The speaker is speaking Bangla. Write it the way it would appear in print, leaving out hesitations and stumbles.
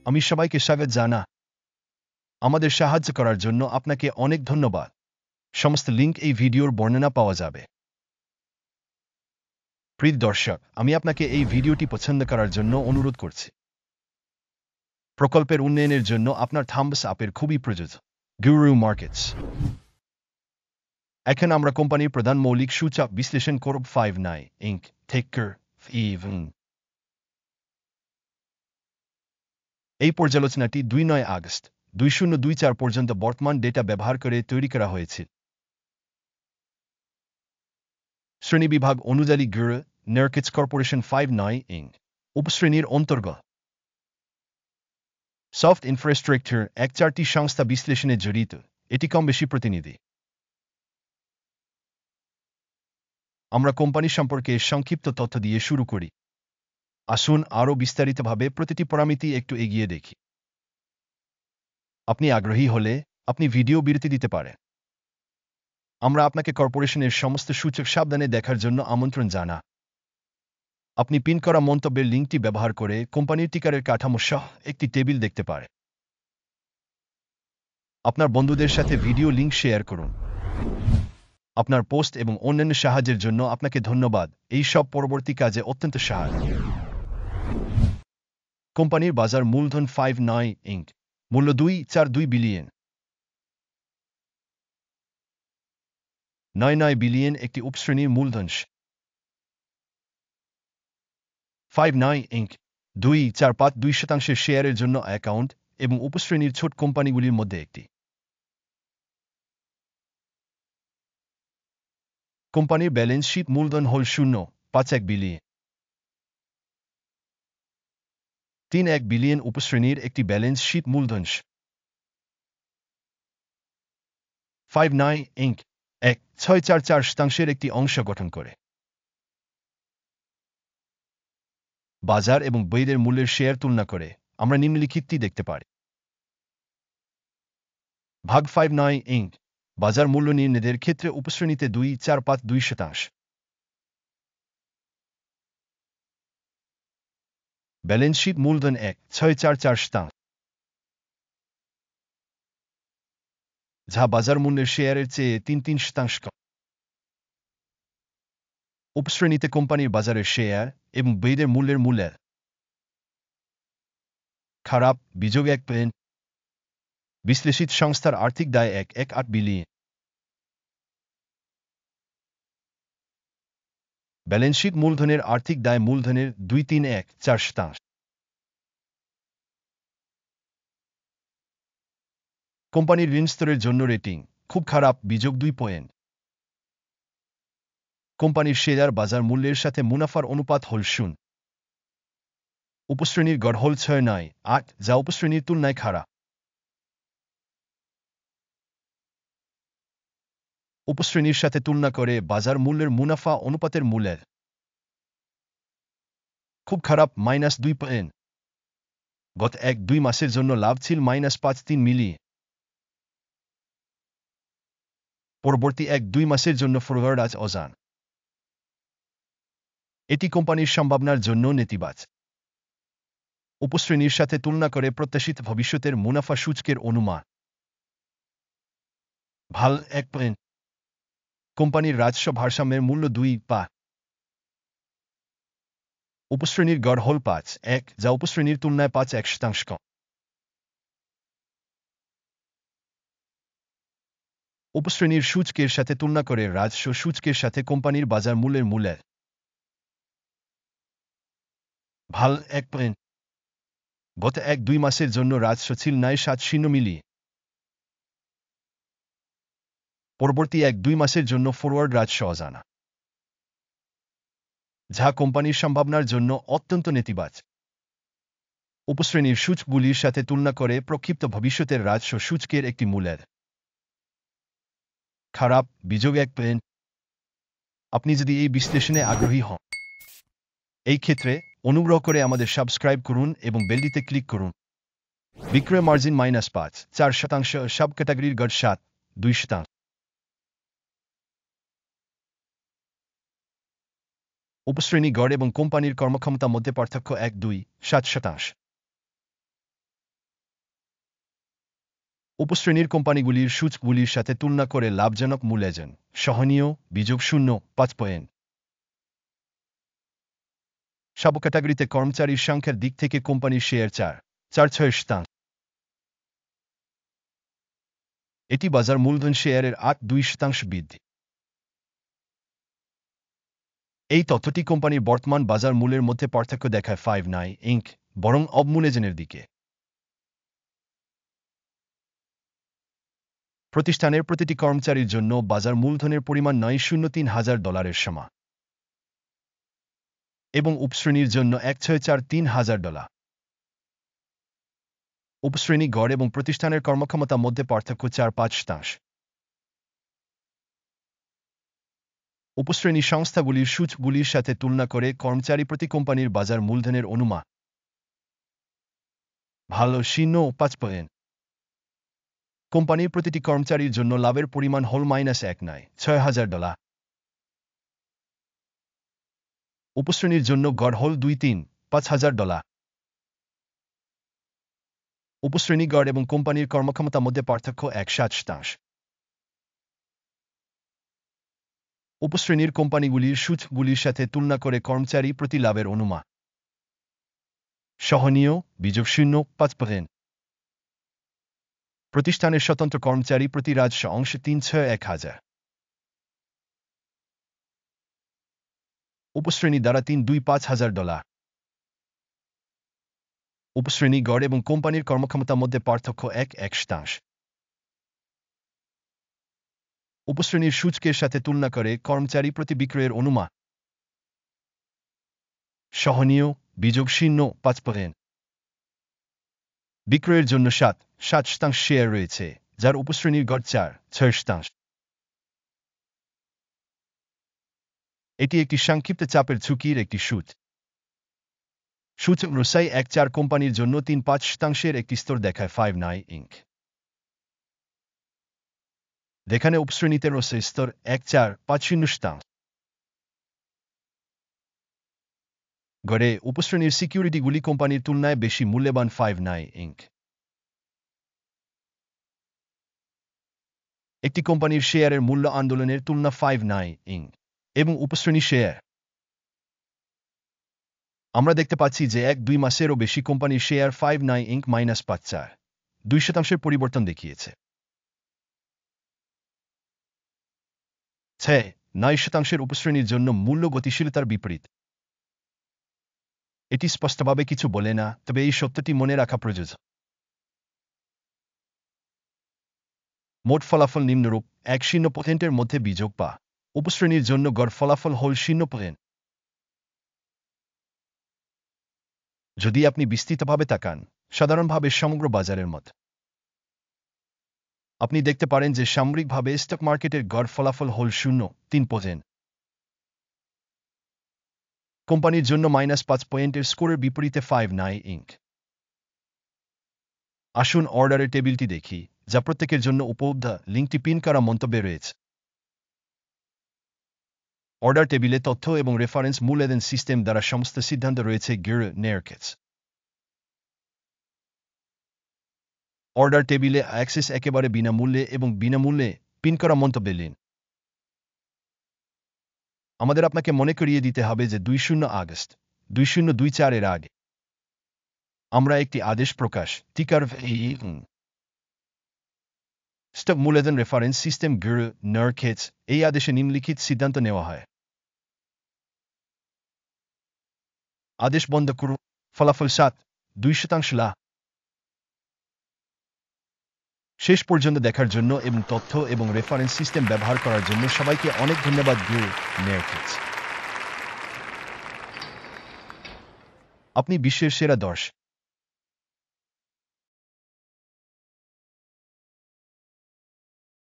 আমি সবাইকে স্বাগত জানা আমাদের সাহায্য করার জন্য আপনাকে অনেক ধন্যবাদ। সমস্ত লিঙ্ক এই ভিডিওর বর্ণনা পাওয়া যাবে। প্রিয় দর্শক, আমি আপনাকে এই ভিডিওটি পছন্দ করার জন্য অনুরোধ করছি। প্রকল্পের উন্নয়নের জন্য আপনার থাম্বস আপের খুবই প্রয়োজন। গুরু মার্কেটস। এখন আমরা কোম্পানির প্রধান মৌলিক সূচক বিশ্লেষণ করব। 59 ইঙ্ক টেকার ইভেন। এই পর্যালোচনাটি 29 আগস্ট 2024 পর্যন্ত বর্তমান ডেটা ব্যবহার করে তৈরি করা হয়েছে। শ্রেণীবিভাগ অনুযায়ী গুরু মার্কেটস কর্পোরেশন 59 ইঙ্ক উপশ্রেণীর অন্তর্গত। সফট ইনফ্রাস্ট্রাকচার এক চারটি সংস্থা বিশ্লেষণে জড়িত, এটি কম বেশি প্রতিনিধি। আমরা কোম্পানি সম্পর্কে সংক্ষিপ্ত তথ্য দিয়ে শুরু করি। আসুন আরও বিস্তারিতভাবে প্রতিটি পরামিতি একটু এগিয়ে দেখি। আপনি আগ্রহী হলে আপনি ভিডিও বিরতি দিতে পারেন। আমরা আপনাকে কর্পোরেশনের সমস্ত সূচক সাবধানে দেখার জন্য আমন্ত্রণ জানা। আপনি পিন করা মন্তব্যের লিঙ্কটি ব্যবহার করে কোম্পানির টিকারের কাঠামো সহ একটি টেবিল দেখতে পারেন। আপনার বন্ধুদের সাথে ভিডিও লিঙ্ক শেয়ার করুন। আপনার পোস্ট এবং অন্যান্য সাহায্যের জন্য আপনাকে ধন্যবাদ। এই সব পরবর্তী কাজে অত্যন্ত সাহায্য। কোম্পানির বাজার মূলধন 59 ইঙ্ক মূল্য 242 বিলিয়ন। 99 বিলিয়ন একটি উপশ্রেণীর মূলধন। 59 ইঙ্ক 2.452% শেয়ারের জন্য অ্যাকাউন্ট এবং উপশ্রেণীর ছোট কোম্পানিগুলির মধ্যে একটি। কোম্পানির ব্যালেন্স শিট মূলধন হল 0.51 বিলিয়ন। 3.1 বিলিয়ন উপশ্রেণীর একটি ব্যালেন্স শিট মূলধন। 59 ইঙ্ক 1.644% একটি অংশ গঠন করে। বাজার এবং বইয়ের মূল্যের শেয়ার তুলনা করে আমরা নিম্নলিখিতটি দেখতে পারি। ভাগ 59 ইঙ্ক বাজার মূল্য নির্ণয়ের ক্ষেত্রে উপশ্রেণীতে 2.452%। ব্যালেন্স শিট মূলধন 1.644%, যা বাজার মূল্যের শেয়ারের চেয়ে 3.3% কম। উপশ্রেণীতে কোম্পানির বাজারের শেয়ার এবং বইয়ের মূল্যের খারাপ বিযোগ 1%। বিশ্লেষিত সংস্থার আর্থিক দায় 1.18 বিলিয়ন। ব্যালেন্স শিট মূলধনের আর্থিক দায় মূলধনের 2.314%। কোম্পানির ঋণ স্তরের জন্য রেটিং খুব খারাপ বিযোগ 2 পয়েন্ট। কোম্পানির শেয়ার বাজার মূল্যের সাথে মুনাফার অনুপাত হল 0। উপশ্রেণীর গড় হল 6.98, যা উপশ্রেণীর তুলনায় খারাপ। উপশ্রেণীর সাথে তুলনা করে বাজার মূল্যের মুনাফা অনুপাতের মূল্যের খুব খারাপ -2 পয়েন্ট। গত 1-2 মাসের জন্য লাভ ছিল -53 মিলিয়ন। পরবর্তী 1-2 মাসের জন্য ফরওয়ার্ড আজ অজান। এটি কোম্পানির সম্ভাবনার জন্য নেতিবাচক। উপশ্রেণীর সাথে তুলনা করে প্রত্যাশিত ভবিষ্যতের মুনাফা সূচকের অনুমান ভাল 1 পয়েন্ট। কোম্পানির রাজস্ব ভারসাম্যের মূল্য 2 উপশ্রেণীর গড় হল 5.1, যা উপশ্রেণীর তুলনায় 5.1% কম। উপশ্রেণীর সূচকের সাথে তুলনা করে রাজস্ব সূচকের সাথে কোম্পানির বাজার মূল্যের ভাল 1 পয়েন্ট। গত 1-2 মাসের জন্য রাজস্ব ছিল 970 মিলিয়ন। পরবর্তী 1-2 মাসের জন্য ফরওয়ার্ড রাজস্ব অজানা, যা কোম্পানির সম্ভাবনার জন্য অত্যন্ত নেতিবাচক। উপশ্রেণীর সূচকগুলির সাথে তুলনা করে প্রক্ষিপ্ত ভবিষ্যতের রাজস্ব সূচকের একটি মূল্যের খারাপ বিযোগ 1 পয়েন্ট। আপনি যদি এই বিশ্লেষণে আগ্রহী হন, এই ক্ষেত্রে অনুগ্রহ করে আমাদের সাবস্ক্রাইব করুন এবং বেলটিতে ক্লিক করুন। বিক্রয় মার্জিন -5.4%, সব ক্যাটাগরির গড় 7.2%। উপশ্রেণী গড় এবং কোম্পানির কর্মক্ষমতা মধ্যে পার্থক্য 1-2.7%। উপশ্রেণীর কোম্পানিগুলির সূচকগুলির সাথে তুলনা করে লাভজনক মূল্যায়ন সহনীয় বিযোগ 0.5 পয়েন্ট। সব ক্যাটাগরিতে কর্মচারীর সংখ্যার দিক থেকে কোম্পানির শেয়ার 4.6%। এটি বাজার মূলধন শেয়ারের 8.2% বৃদ্ধি। এই তথ্যটি কোম্পানির বর্তমান বাজার মূল্যের মধ্যে পার্থক্য দেখায় 5 ইঙ্ক বরং অবমূল্যায়নের দিকে। প্রতিষ্ঠানের প্রতিটি কর্মচারীর জন্য বাজার মূলধনের পরিমাণ $903,000 সমান এবং উপশ্রেণীর জন্য $1,643,000। উপশ্রেণী গড় এবং প্রতিষ্ঠানের কর্মক্ষমতা মধ্যে পার্থক্য 4-5%। উপশ্রেণী সংস্থাগুলির সূচকগুলির সাথে তুলনা করে কর্মচারী প্রতি কোম্পানির বাজার মূলধনের অনুমান ভালো 0.5 কোম্পানির প্রতিটি কর্মচারীর জন্য লাভের পরিমাণ হল $6,000। উপশ্রেণীর জন্য গড় হল $2,350,000। উপশ্রেণী গড় এবং কোম্পানির কর্মক্ষমতা মধ্যে পার্থক্য 1.7%। উপশ্রেণীর কোম্পানিগুলির সূচকগুলির সাথে তুলনা করে কর্মচারী প্রতি লাভের অনুমান সহনীয় বিযোগ 0.5%। প্রতিষ্ঠানের স্বতন্ত্র কর্মচারী প্রতি রাজস্ব অংশ $301,000। উপশ্রেণী দ্বারা $325,000। উপশ্রেণী গড় এবং কোম্পানির কর্মক্ষমতা মধ্যে পার্থক্য 1%। উপশ্রেণীর সূচকের সাথে তুলনা করে কর্মচারী প্রতি বিক্রয়ের অনুমান সহনীয় বিযোগ 0.5%। বিক্রয়ের জন্য 7% শেয়ার রয়েছে, যার উপশ্রেণীর গড় 4.6%। এটি একটি সংক্ষিপ্ত চাপের ঝুঁকির একটি সূচক রসাই 1.4 কোম্পানির জন্য 3.5% একটি স্তর দেখায় 5 ইঙ্ক। যেখানে উপশ্রেণীতে রসে স্তর 1.4-5.0%। গড়ে উপশ্রেণীর সিকিউরিটিগুলি কোম্পানির তুলনায় বেশি মূল্যবান 5 ইঙ্ক। একটি কোম্পানির শেয়ারের মূল্য আন্দোলনের তুলনা 5 ইঙ্ক এবং উপশ্রেণী শেয়ার। আমরা দেখতে পাচ্ছি যে 1-2 মাসেরও বেশি কোম্পানির শেয়ার 5 ইঙ্ক -5.2% পরিবর্তন দেখিয়েছে। 9% উপশ্রেণীর জন্য মূল্য গতিশীলতার বিপরীত। এটি স্পষ্টভাবে কিছু বলে না, তবে এই সত্যটি মনে রাখা প্রয়োজন। মোট ফলাফল নিম্নরূপ 1% মধ্যে বিযোগ বা উপশ্রেণীর জন্য গড় ফলাফল হল 0%। যদি আপনি বিস্তৃতভাবে তাকান, সাধারণভাবে সমগ্র বাজারের মত, আপনি দেখতে পারেন যে সামগ্রিকভাবে স্টক মার্কেটের গড় ফলাফল হল 0.3%। কোম্পানির জন্য -5 পয়েন্টের স্কোরের বিপরীতে 5 ইঙ্ক। আসুন অর্ডারের টেবিলটি দেখি, যা প্রত্যেকের জন্য উপলব্ধ। লিঙ্কটি পিন করা মন্তব্যে রয়েছে। অর্ডার টেবিলে তথ্য এবং রেফারেন্স মূল্যায়ন সিস্টেম দ্বারা সমস্ত সিদ্ধান্ত রয়েছে নেয়ারকেটস। অর্ডার টেবিলে অ্যাক্সেস একেবারে বিনামূল্যে এবং বিনামূল্যে পিন করা মন্তব্যে লিন। আমাদের আপনাকে মনে করিয়ে দিতে হবে যে 20 আগস্ট 2024 এর আগে আমরা একটি আদেশ প্রকাশ টিকার স্টক মূল্যায়ন রেফারেন্স সিস্টেম নেয়ারকেটস এই আদেশে নিম্নলিখিত সিদ্ধান্ত নেওয়া হয়। আদেশ বন্ধ করুন। ফলাফল 2% লাভ। শেষ পর্যন্ত দেখার জন্য এবং তথ্য এবং রেফারেন্স সিস্টেম ব্যবহার করার জন্য সবাইকে অনেক ধন্যবাদ। নেয়ারকেটস আপনি বিশ্বের সেরা দর্শক।